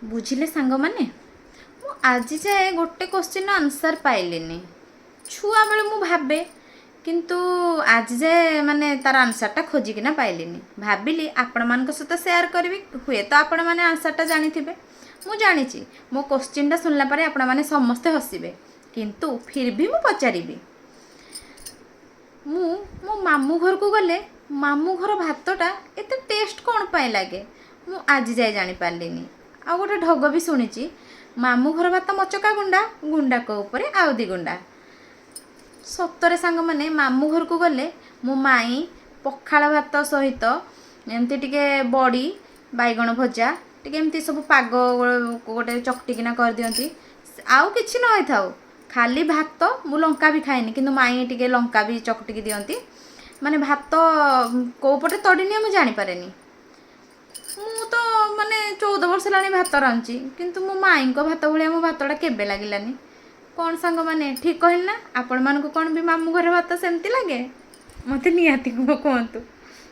बुझिले सांग माने मु आज जाए गोटे क्वेश्चन आंसर पाइलिनी छुआ बेले मु भाबे किंतु आज जाए माने तार आंसरटा खोजिकिना पाइलिनी भाबिली आपण मान सहित सेयार करी हुए तो आपण मैंने आंसरटा जानी मु जानी मो क्वेश्चनटा सुनला पारे आपण मैंने समस्ते हसबे किंतु फिर भी मु पचारि मु मो मामू घर को गले मामू घर भातटा एते टेस्ट कौन पाई लगे मु आज जाए जानी पारलिनी आ गोटे ढग भी शुणी मामू घर भात मचका गुंडा गुंडा को ऊपर आउ दी गुंडा सतरे सांग माने मामू घर को गले मो माई पखाड़ भात सहित एमती टिके बड़ी बैगण भजा टिके एमती सब पाग गोटे चकटिकिना कर दियंती आउ किछि न होई थाउ खाली भात मु लंका भी खाएनी किंतु माई टिके लंका भी चकटिकी दियंती माने भात को पटे तड़िनी मु जानी पारेनी मु तो माने 14 वर्ष लानी भात रांची किंतु मो माई को भात भलिया मो भातटा केबे लागिलानी कौन सांग माने ठीक कहल ना आपण मान को कौन भी मामू घर भात सेमती लगे मते नियाती को कहतु।